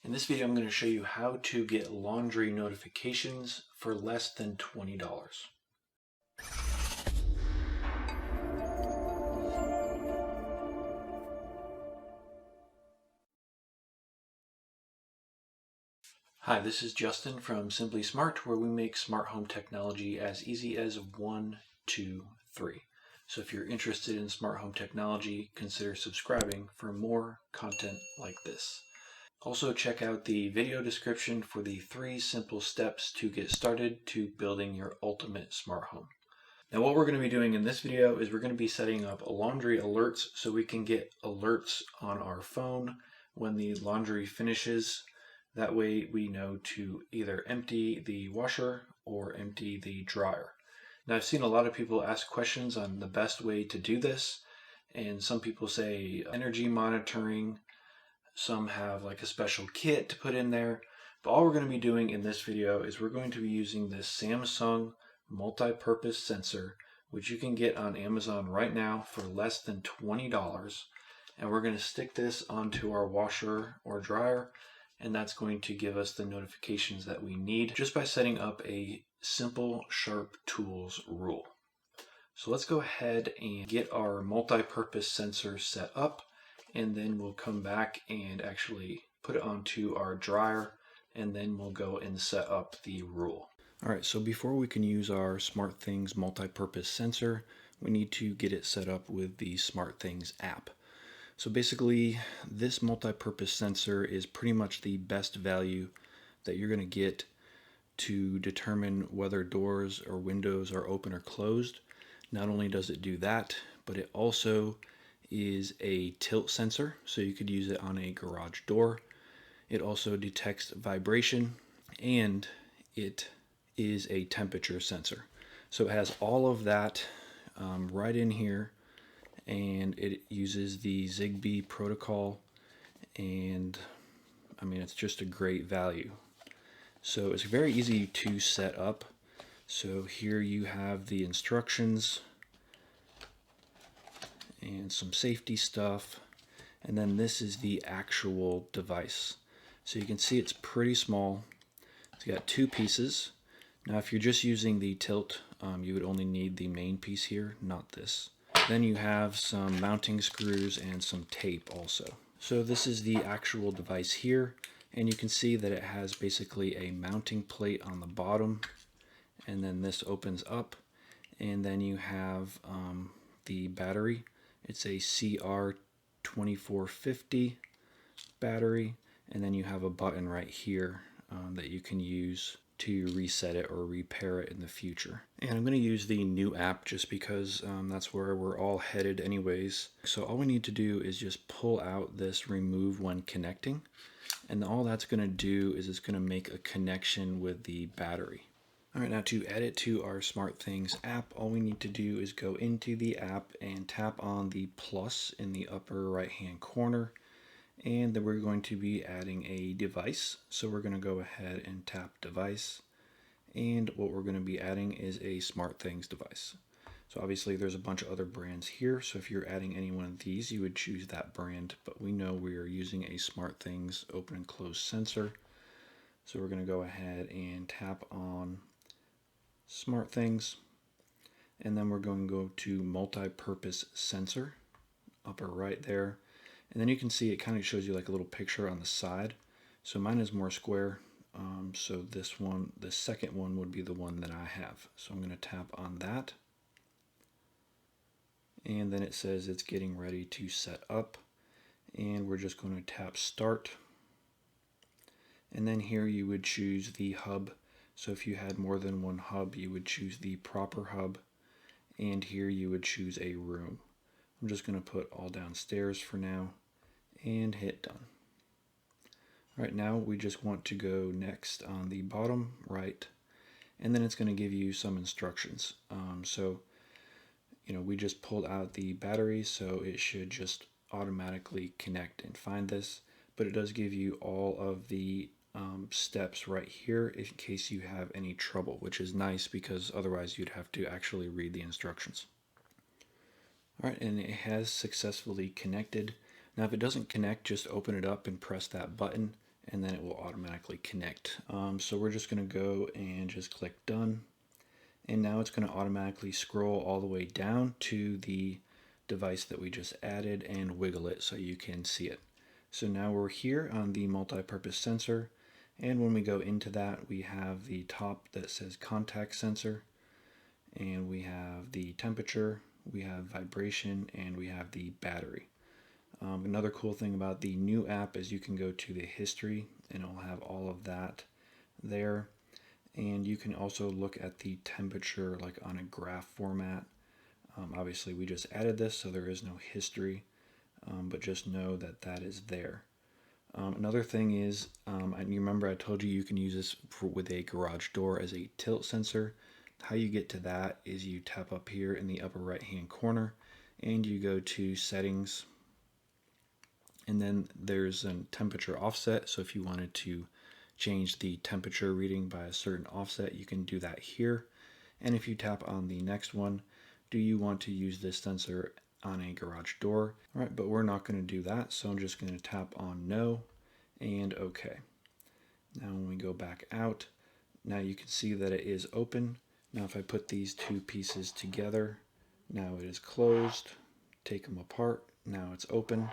In this video, I'm going to show you how to get laundry notifications for less than $20. Hi, this is Justin from Simply Smart, where we make smart home technology as easy as 1, 2, 3. So if you're interested in smart home technology, consider subscribing for more content like this. Also, check out the video description for the 3 simple steps to get started to building your ultimate smart home. Now, what we're going to be doing in this video is we're going to be setting up laundry alerts so we can get alerts on our phone when the laundry finishes. That way we know to either empty the washer or empty the dryer. Now, I've seen a lot of people ask questions on the best way to do this, and some people say energy monitoring. Some have like a special kit to put in there, but all we're going to be doing in this video is we're going to be using this Samsung multi-purpose sensor, which you can get on Amazon right now for less than $20. And we're going to stick this onto our washer or dryer, and that's going to give us the notifications that we need just by setting up a simple Sharp Tools rule. So let's go ahead and get our multi-purpose sensor set up, and then we'll come back and actually put it onto our dryer, and then we'll go and set up the rule. Alright, so before we can use our SmartThings multi-purpose sensor, we need to get it set up with the SmartThings app. So basically, this multi-purpose sensor is pretty much the best value that you're going to get to determine whether doors or windows are open or closed. Not only does it do that, but it also is a tilt sensor, so you could use it on a garage door. It also detects vibration, and it is a temperature sensor. So it has all of that right in here, and it uses the Zigbee protocol, and I mean, it's just a great value. So it's very easy to set up. So here you have the instructions and some safety stuff, and then this is the actual device. So you can see it's pretty small. It's got 2 pieces. Now if you're just using the tilt, you would only need the main piece here, not this. Then you have some mounting screws and some tape also. So this is the actual device here, and you can see that it has basically a mounting plate on the bottom, and then this opens up, and then you have the battery. It's a CR2450 battery, and then you have a button right here that you can use to reset it or repair it in the future. And I'm going to use the new app just because that's where we're all headed anyways. So all we need to do is just pull out this remove when connecting, and all that's going to do is it's going to make a connection with the battery. Alright, now to add it to our SmartThings app, all we need to do is go into the app and tap on the plus in the upper right hand corner, and then we're going to be adding a device. So we're going to go ahead and tap device, and what we're going to be adding is a SmartThings device. So obviously there's a bunch of other brands here, so if you're adding any one of these you would choose that brand, but we know we are using a SmartThings open and close sensor. So we're going to go ahead and tap on SmartThings, and then we're going to go to multi-purpose sensor, upper right there, and then you can see it kind of shows you like a little picture on the side. So mine is more square, so this one, the second one, would be the one that I have. So I'm going to tap on that, and then it says it's getting ready to set up, and we're just going to tap start, and then here you would choose the hub. So if you had more than one hub, you would choose the proper hub, and here you would choose a room. I'm just going to put all downstairs for now and hit done. Right now we just want to go next on the bottom right, and then it's going to give you some instructions. So we just pulled out the battery, so it should just automatically connect and find this, but it does give you all of the steps right here in case you have any trouble, which is nice because otherwise you'd have to actually read the instructions. Alright, and it has successfully connected. Now if it doesn't connect, just open it up and press that button, and then it will automatically connect. So we're just going to go and just click done. And now it's going to automatically scroll all the way down to the device that we just added and wiggle it so you can see it. So now we're here on the multi-purpose sensor, and when we go into that, we have the top that says contact sensor, and we have the temperature, we have vibration, and we have the battery. Another cool thing about the new app is you can go to the history and it'll have all of that there. And you can also look at the temperature like on a graph format. Obviously we just added this, so there is no history, but just know that that is there. Another thing is, you remember I told you can use this with a garage door as a tilt sensor. How you get to that is you tap up here in the upper right hand corner and you go to settings, and then there's a temperature offset. So if you wanted to change the temperature reading by a certain offset, you can do that here. And if you tap on the next one, do you want to use this sensor on a garage door? All right, but we're not going to do that, so I'm just going to tap on no and OK. Now when we go back out, now you can see that it is open. Now if I put these two pieces together, now it is closed. Take them apart, now it's open.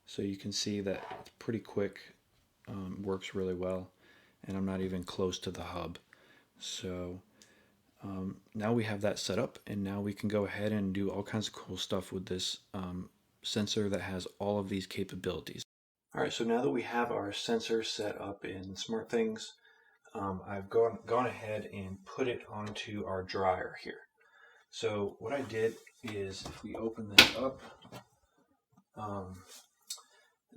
So you can see that it's pretty quick, works really well, and I'm not even close to the hub. So now we have that set up, and now we can go ahead and do all kinds of cool stuff with this sensor that has all of these capabilities. All right, so now that we have our sensor set up in SmartThings, I've gone ahead and put it onto our dryer here. So what I did is, if we open this up,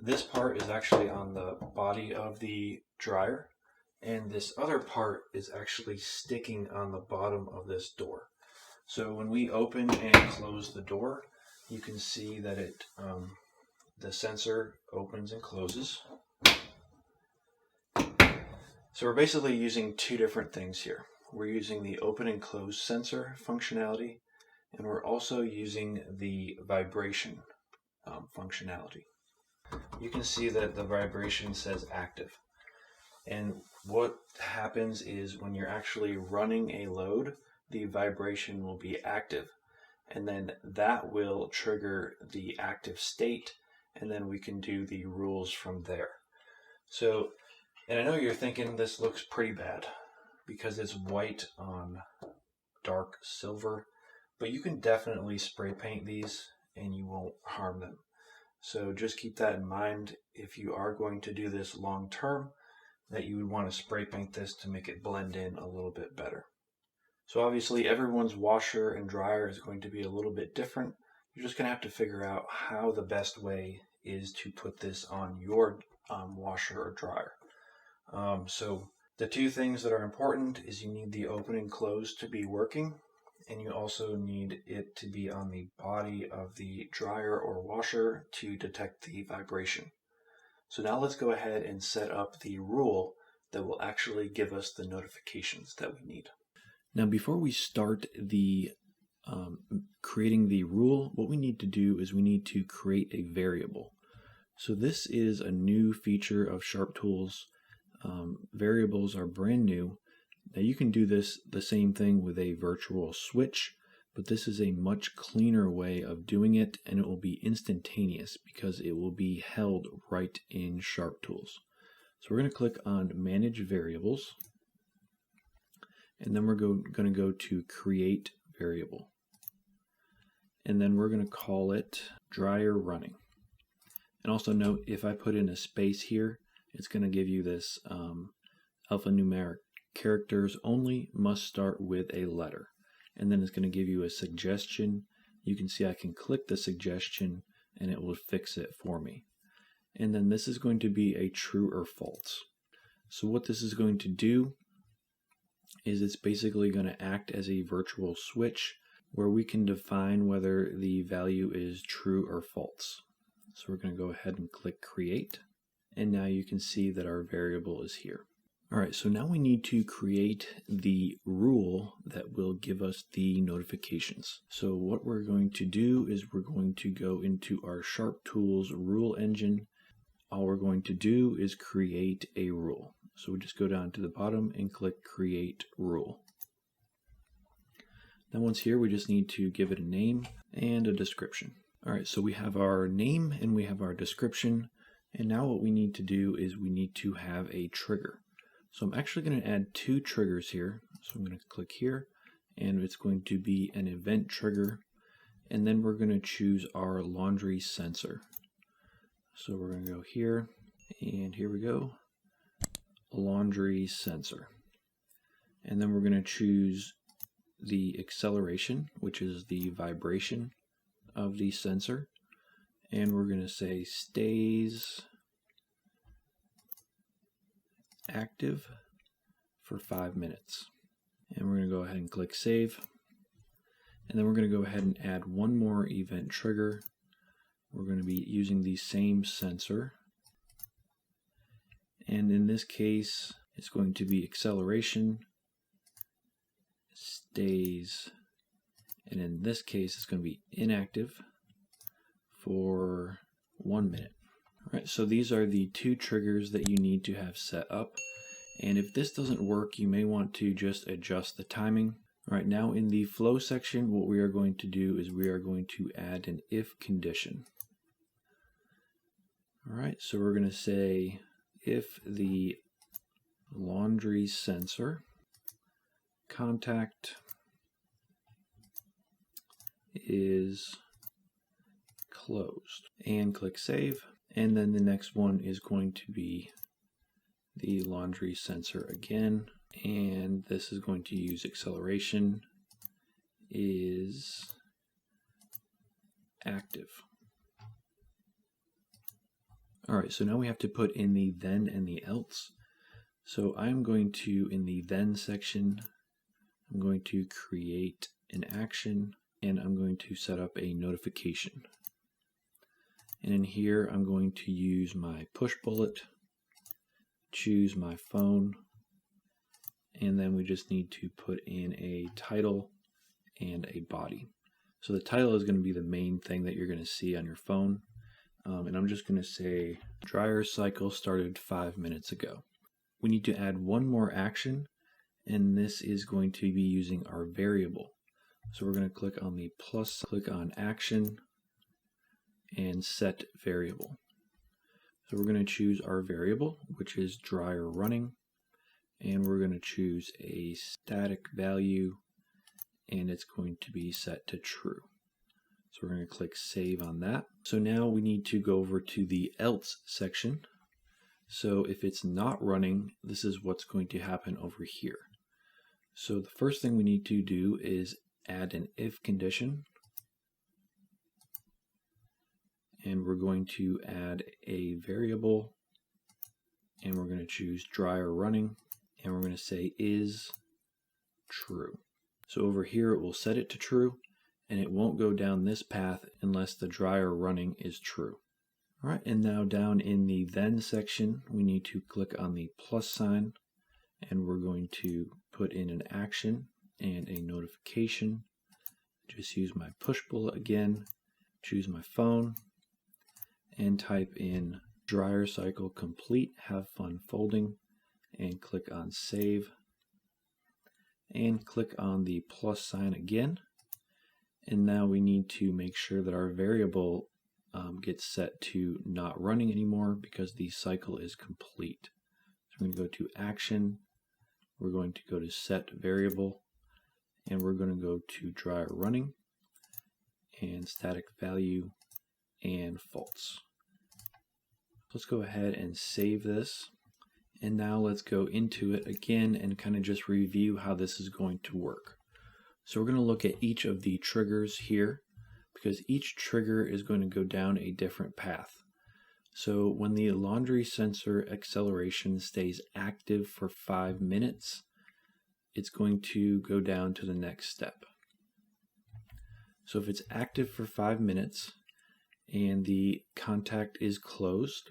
this part is actually on the body of the dryer, and this other part is actually sticking on the bottom of this door. So when we open and close the door, you can see that it the sensor opens and closes. So we're basically using two different things here. We're using the open and close sensor functionality, and we're also using the vibration functionality. You can see that the vibration says active. And what happens is when you're actually running a load, the vibration will be active. And then that will trigger the active state, and then we can do the rules from there. So, and I know you're thinking this looks pretty bad because it's white on dark silver, but you can definitely spray paint these and you won't harm them. So just keep that in mind if you are going to do this long term, that you would want to spray paint this to make it blend in a little bit better. So obviously everyone's washer and dryer is going to be a little bit different. You're just going to have to figure out how the best way is to put this on your washer or dryer. So the two things that are important is you need the open and close to be working, and you also need it to be on the body of the dryer or washer to detect the vibration. So now let's go ahead and set up the rule that will actually give us the notifications that we need. Now before we start the creating the rule, what we need to do is we need to create a variable. So this is a new feature of SharpTools. Variables are brand new. Now you can do this the same thing with a virtual switch, but this is a much cleaner way of doing it, and it will be instantaneous because it will be held right in SharpTools. So we're going to click on Manage Variables, and then we're going to go to Create Variable. And then we're going to call it Dryer Running. And also note, if I put in a space here, it's going to give you this alphanumeric characters only must start with a letter. And then it's going to give you a suggestion. You can see I can click the suggestion and it will fix it for me. And then this is going to be a true or false. So what this is going to do is it's basically going to act as a virtual switch where we can define whether the value is true or false. So we're going to go ahead and click Create. And now you can see that our variable is here. All right, so now we need to create the rule that will give us the notifications. So what we're going to do is we're going to go into our SharpTools rule engine. all we're going to do is create a rule. So we just go down to the bottom and click Create Rule. Then once here, we just need to give it a name and a description. All right, so we have our name and we have our description. And now what we need to do is we need to have a trigger. So I'm actually going to add 2 triggers here. So I'm going to click here, and it's going to be an event trigger. And then we're going to choose our laundry sensor. So we're going to go here, and here we go, laundry sensor. And then we're going to choose the acceleration, which is the vibration of the sensor. And we're going to say stays active for 5 minutes. And we're going to go ahead and click Save. And then we're going to go ahead and add one more event trigger. We're going to be using the same sensor. And in this case, it's going to be acceleration, stays, and in this case, it's going to be inactive for 1 minute. All right, so these are the 2 triggers that you need to have set up. And if this doesn't work, you may want to just adjust the timing. All right, now in the flow section, what we are going to do is we are going to add an if condition. All right, so we're going to say if the laundry sensor contact is closed, and click Save. And then the next one is going to be the laundry sensor again, and this is going to use acceleration is active. All right, so now we have to put in the then and the else. So I'm going to, in the then section, I'm going to create an action, and I'm going to set up a notification. And in here, I'm going to use my push bullet, choose my phone, and then we just need to put in a title and a body. So the title is going to be the main thing that you're going to see on your phone. And I'm just going to say, dryer cycle started 5 minutes ago. We need to add one more action, and this is going to be using our variable. So we're going to click on the plus, click on action, and set variable. So we're going to choose our variable, which is dryer running, and we're going to choose a static value, and it's going to be set to true. So we're going to click Save on that. So now we need to go over to the else section. So if it's not running, this is what's going to happen over here. So the first thing we need to do is add an if condition. And we're going to add a variable, and we're going to choose dryer running, and we're going to say is true. So over here it will set it to true, and it won't go down this path unless the dryer running is true. All right, and now down in the then section, we need to click on the plus sign, and we're going to put in an action and a notification. Just use my push bullet again, choose my phone, and type in dryer cycle complete, have fun folding, and click on Save, and click on the plus sign again. And now we need to make sure that our variable gets set to not running anymore because the cycle is complete. So we're going to go to Action, we're going to go to Set Variable, and we're going to go to Dryer Running, and Static Value, and False. Let's go ahead and save this. And now let's go into it again and kind of just review how this is going to work. So we're going to look at each of the triggers here because each trigger is going to go down a different path. So when the laundry sensor acceleration stays active for 5 minutes, it's going to go down to the next step. So if it's active for 5 minutes and the contact is closed,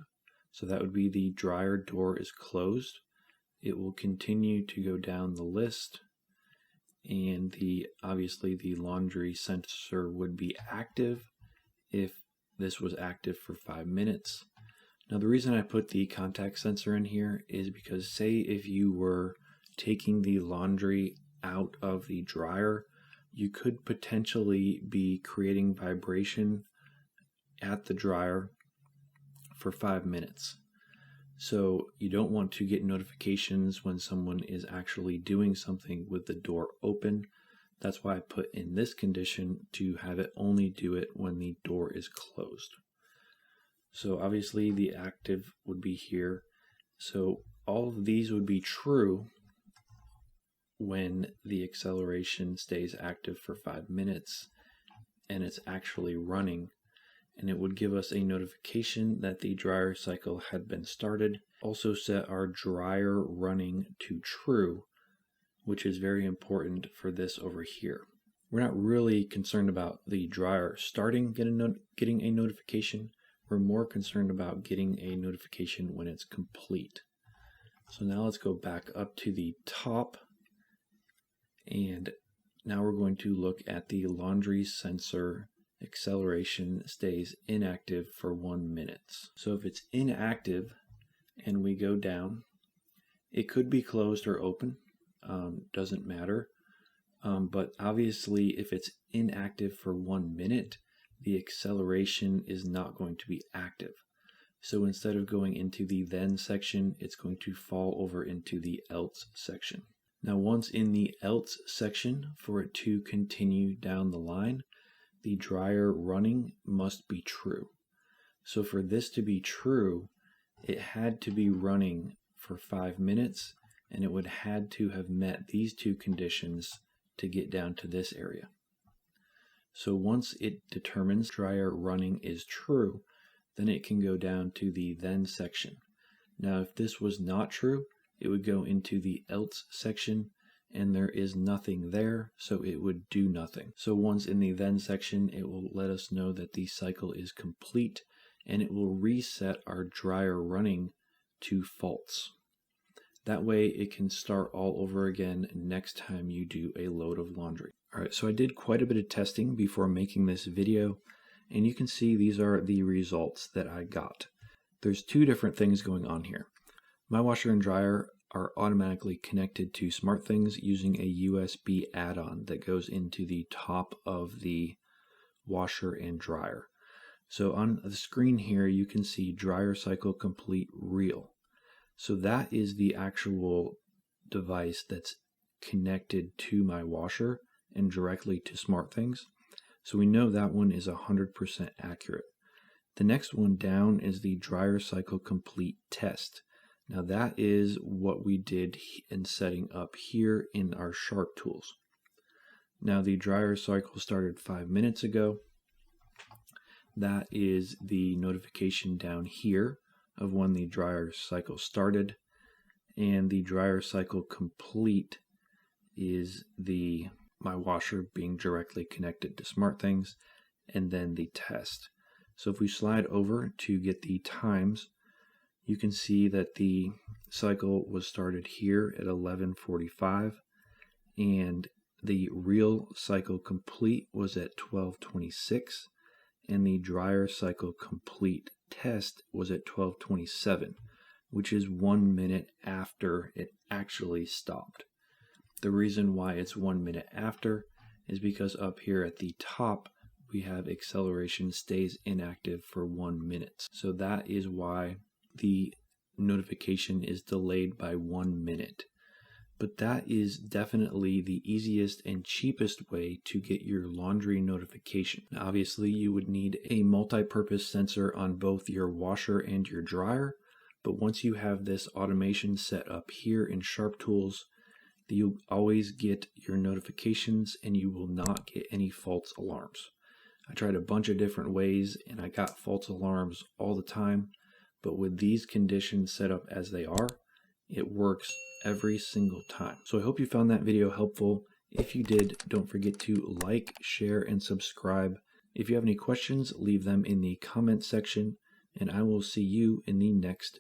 so that would be the dryer door is closed, it will continue to go down the list, and obviously the laundry sensor would be active if this was active for 5 minutes. Now the reason I put the contact sensor in here is because say if you were taking the laundry out of the dryer, you could potentially be creating vibration at the dryer for 5 minutes. So you don't want to get notifications when someone is actually doing something with the door open. That's why I put in this condition to have it only do it when the door is closed. So obviously the active would be here. So all of these would be true when the acceleration stays active for 5 minutes and it's actually running. And it would give us a notification that the dryer cycle had been started. Also set our dryer running to true, which is very important for this over here. We're not really concerned about the dryer starting getting a notification. We're more concerned about getting a notification when it's complete. So now let's go back up to the top, and now we're going to look at the laundry sensor. Acceleration stays inactive for 1 minute. So if it's inactive and we go down, it could be closed or open, doesn't matter. But obviously if it's inactive for 1 minute, the acceleration is not going to be active. So instead of going into the then section, it's going to fall over into the else section. Now once in the else section, for it to continue down the line, the dryer running must be true. So for this to be true, it had to be running for 5 minutes, and it would had to have met these two conditions to get down to this area. So once it determines dryer running is true, then it can go down to the then section. Now if this was not true, it would go into the else section, and there is nothing there, so it would do nothing. So once in the then section, it will let us know that the cycle is complete, and it will reset our dryer running to false. That way it can start all over again next time you do a load of laundry. Alright, so I did quite a bit of testing before making this video, and you can see these are the results that I got. There's two different things going on here. My washer and dryer are automatically connected to SmartThings using a USB add-on that goes into the top of the washer and dryer. So on the screen here you can see dryer cycle complete real. So that is the actual device that's connected to my washer and directly to SmartThings. So we know that one is 100% accurate. The next one down is the dryer cycle complete test. Now that is what we did in setting up here in our Sharp tools. Now the dryer cycle started 5 minutes ago. That is the notification down here of when the dryer cycle started, and the dryer cycle complete is my washer being directly connected to SmartThings, and then the test. So if we slide over to get the times, you can see that the cycle was started here at 11:45, and the real cycle complete was at 12:26, and the dryer cycle complete test was at 12:27, which is 1 minute after it actually stopped. The reason why it's 1 minute after is because up here at the top we have acceleration stays inactive for 1 minute. So that is why the notification is delayed by 1 minute. But that is definitely the easiest and cheapest way to get your laundry notification. Now, obviously you would need a multi-purpose sensor on both your washer and your dryer, but once you have this automation set up here in Sharp Tools, you always get your notifications and you will not get any false alarms. I tried a bunch of different ways and I got false alarms all the time, but with these conditions set up as they are, it works every single time. So I hope you found that video helpful. If you did, don't forget to like, share, and subscribe. If you have any questions, leave them in the comment section, and I will see you in the next